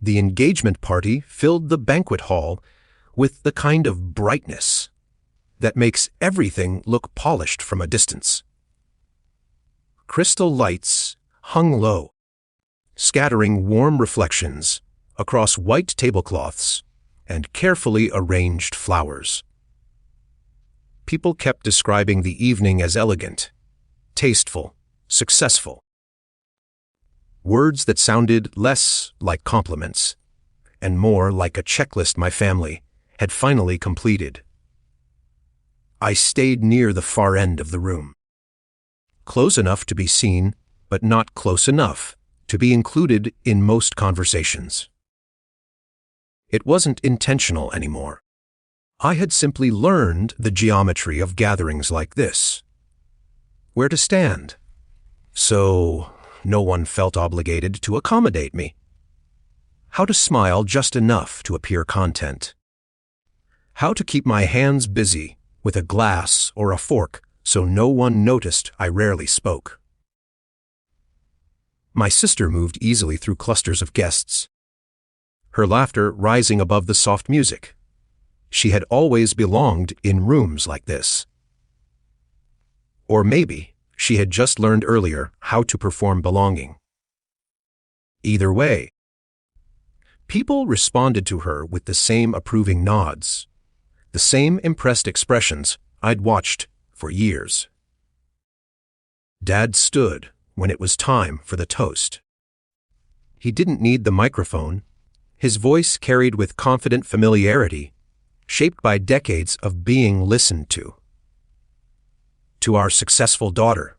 The engagement party filled the banquet hall with the kind of brightness that makes everything look polished from a distance. Crystal lights hung low, scattering warm reflections across white tablecloths and carefully arranged flowers. People kept describing the evening as elegant, tasteful, successful. Words that sounded less like compliments and more like a checklist my family had finally completed. I stayed near the far end of the room, close enough to be seen, but not close enough to be included in most conversations. It wasn't intentional anymore. I had simply learned the geometry of gatherings like this. Where to stand, so no one felt obligated to accommodate me. How to smile just enough to appear content. How to keep my hands busy with a glass or a fork so no one noticed I rarely spoke. My sister moved easily through clusters of guests, her laughter rising above the soft music. She had always belonged in rooms like this. Or maybe she had just learned earlier how to perform belonging. Either way, people responded to her with the same approving nods, the same impressed expressions I'd watched for years. Dad stood when it was time for the toast. He didn't need the microphone. His voice carried with confident familiarity, shaped by decades of being listened to. To our successful daughter.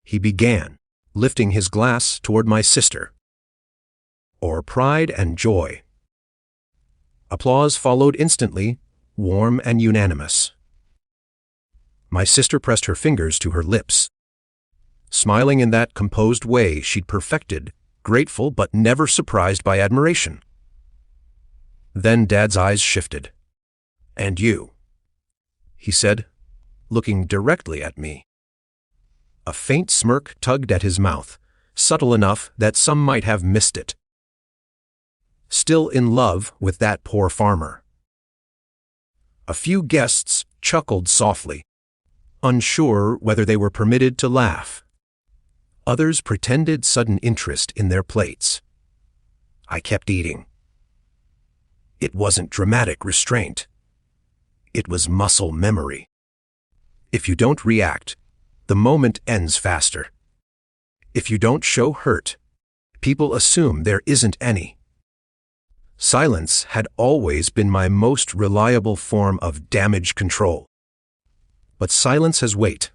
He began, lifting his glass toward my sister. Or pride and joy. Applause followed instantly, warm and unanimous. My sister pressed her fingers to her lips, smiling in that composed way she'd perfected, grateful but never surprised by admiration. Then Dad's eyes shifted. "And you," he said, looking directly at me. A faint smirk tugged at his mouth, subtle enough that some might have missed it. Still in love with that poor farmer. A few guests chuckled softly, unsure whether they were permitted to laugh. Others pretended sudden interest in their plates. I kept eating. It wasn't dramatic restraint. It was muscle memory. If you don't react, the moment ends faster. If you don't show hurt, people assume there isn't any. Silence had always been my most reliable form of damage control. But silence has weight.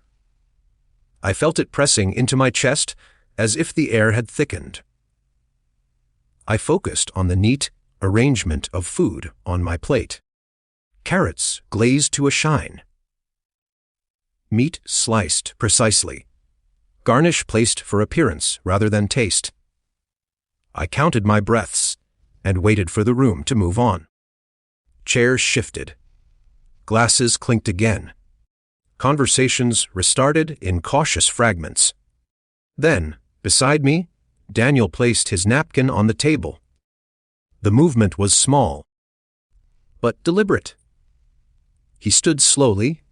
I felt it pressing into my chest as if the air had thickened. I focused on the neat arrangement of food on my plate. Carrots glazed to a shine. Meat sliced precisely. Garnish placed for appearance rather than taste. I counted my breaths and waited for the room to move on. Chairs shifted. Glasses clinked again. Conversations restarted in cautious fragments. Then, beside me, Daniel placed his napkin on the table. The movement was small, but deliberate. He stood slowly,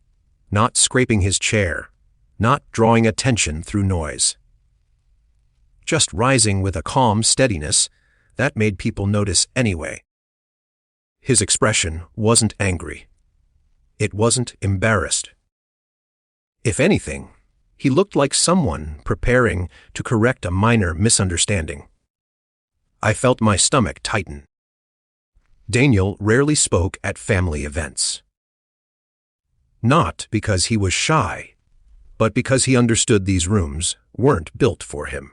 not scraping his chair, not drawing attention through noise. Just rising with a calm steadiness that made people notice anyway. His expression wasn't angry. It wasn't embarrassed. If anything, he looked like someone preparing to correct a minor misunderstanding. I felt my stomach tighten. Daniel rarely spoke at family events. Not because he was shy, but because he understood these rooms weren't built for him.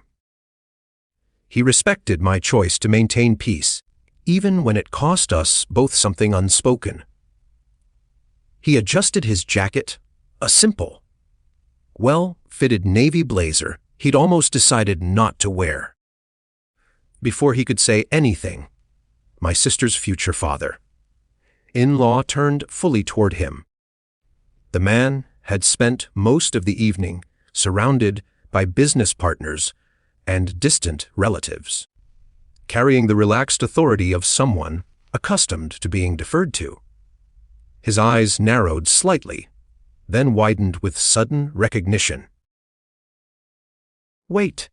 He respected my choice to maintain peace, even when it cost us both something unspoken. He adjusted his jacket, a simple, well-fitted navy blazer he'd almost decided not to wear. Before he could say anything, my sister's future father, in-law, turned fully toward him. The man had spent most of the evening surrounded by business partners and distant relatives. carrying the relaxed authority of someone accustomed to being deferred to. His eyes narrowed slightly, then widened with sudden recognition. "Wait,"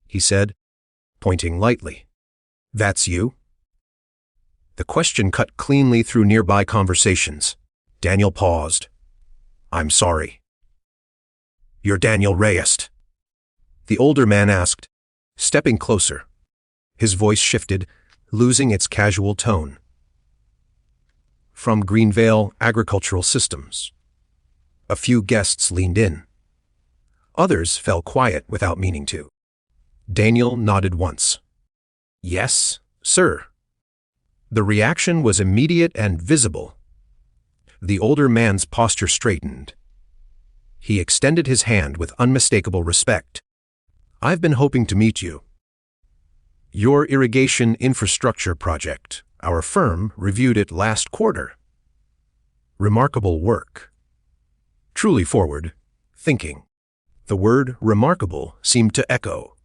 he said, pointing lightly. "That's you?" The question cut cleanly through nearby conversations. Daniel paused. "I'm sorry." "You're Daniel Reyes?" the older man asked, stepping closer. His voice shifted, losing its casual tone. "From Greenvale Agricultural Systems." A few guests leaned in. Others fell quiet without meaning to. Daniel nodded once. "Yes, sir." The reaction was immediate and visible. The older man's posture straightened. He extended his hand with unmistakable respect. "I've been hoping to meet you. Your irrigation infrastructure project, our firm reviewed it last quarter. Remarkable work. Truly forward thinking." The word remarkable seemed to echo.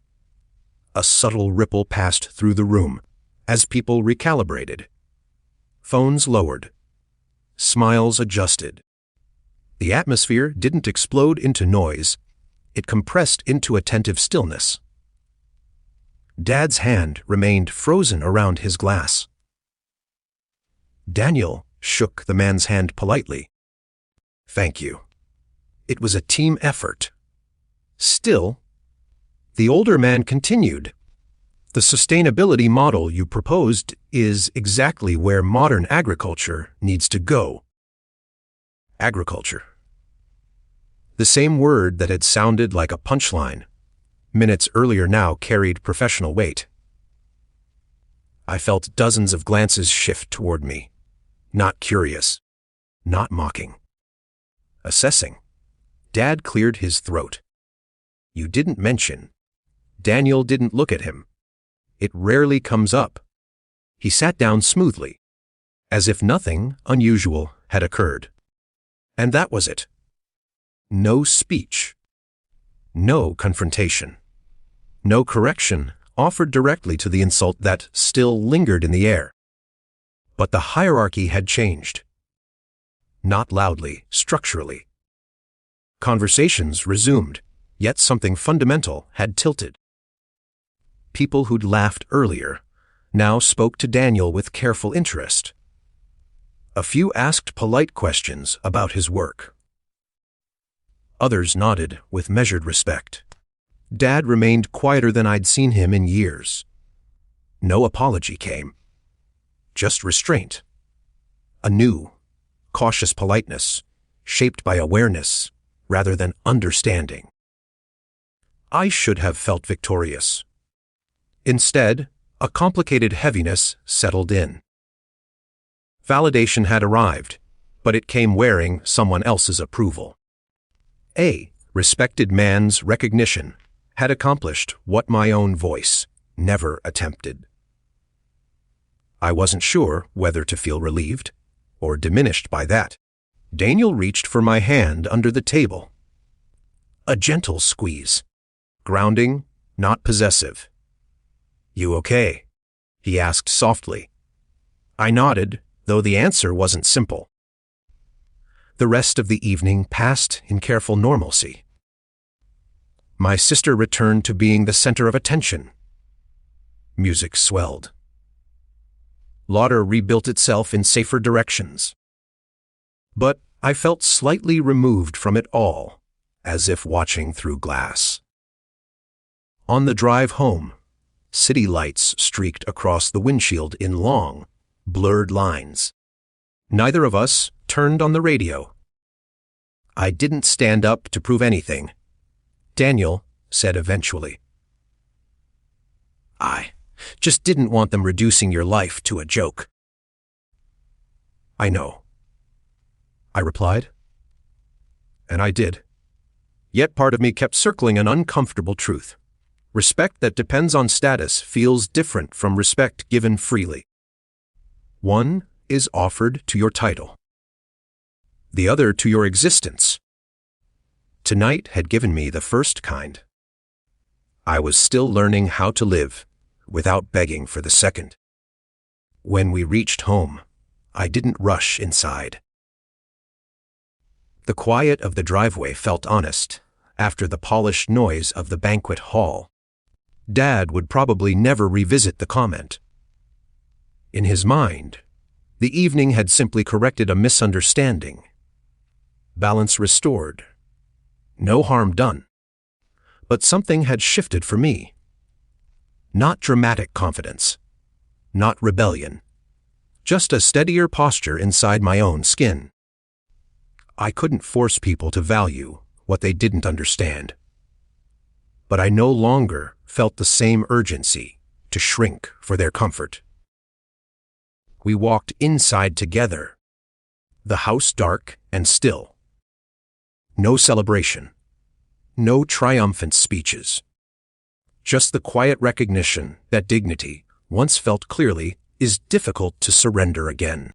A subtle ripple passed through the room as people recalibrated. Phones lowered. Smiles adjusted. The atmosphere didn't explode into noise. It compressed into attentive stillness. Dad's hand remained frozen around his glass. Daniel shook the man's hand politely. "Thank you. It was a team effort." Still, the older man continued. "The sustainability model you proposed is exactly where modern agriculture needs to go." Agriculture. The same word that had sounded like a punchline minutes earlier now carried professional weight. I felt dozens of glances shift toward me, not curious, not mocking. Assessing. Dad cleared his throat. "You didn't mention." Daniel didn't look at him. It rarely comes up. He sat down smoothly, as if nothing unusual had occurred. And that was it. No speech. No confrontation. No correction offered directly to the insult that still lingered in the air. But the hierarchy had changed. Not loudly, structurally. Conversations resumed, yet something fundamental had tilted. People who'd laughed earlier now spoke to Daniel with careful interest. A few asked polite questions about his work. Others nodded with measured respect. Dad remained quieter than I'd seen him in years. No apology came. Just restraint. A new, cautious politeness, shaped by awareness rather than understanding. I should have felt victorious. Instead, a complicated heaviness settled in. Validation had arrived, but it came wearing someone else's approval. A respected man's recognition had accomplished what my own voice never attempted. I wasn't sure whether to feel relieved or diminished by that. Daniel reached for my hand under the table. A gentle squeeze. Grounding, not possessive. "You okay?" he asked softly. I nodded, though the answer wasn't simple. The rest of the evening passed in careful normalcy. My sister returned to being the center of attention. Music swelled. Laughter rebuilt itself in safer directions. But I felt slightly removed from it all, as if watching through glass. On the drive home, city lights streaked across the windshield in long, blurred lines. Neither of us turned on the radio. I didn't stand up to prove anything. Daniel said eventually. "I just didn't want them reducing your life to a joke." "I know," I replied. And I did. Yet part of me kept circling an uncomfortable truth. Respect that depends on status feels different from respect given freely. One is offered to your title. The other to your existence. Tonight had given me the first kind. I was still learning how to live, without begging for the second. When we reached home, I didn't rush inside. The quiet of the driveway felt honest, after the polished noise of the banquet hall. Dad would probably never revisit the comment. In his mind, the evening had simply corrected a misunderstanding. Balance restored. No harm done. But something had shifted for me. Not dramatic confidence. Not rebellion. Just a steadier posture inside my own skin. I couldn't force people to value what they didn't understand. But I no longer felt the same urgency to shrink for their comfort. We walked inside together, the house dark and still. No celebration, no triumphant speeches. Just the quiet recognition that dignity, once felt clearly, is difficult to surrender again.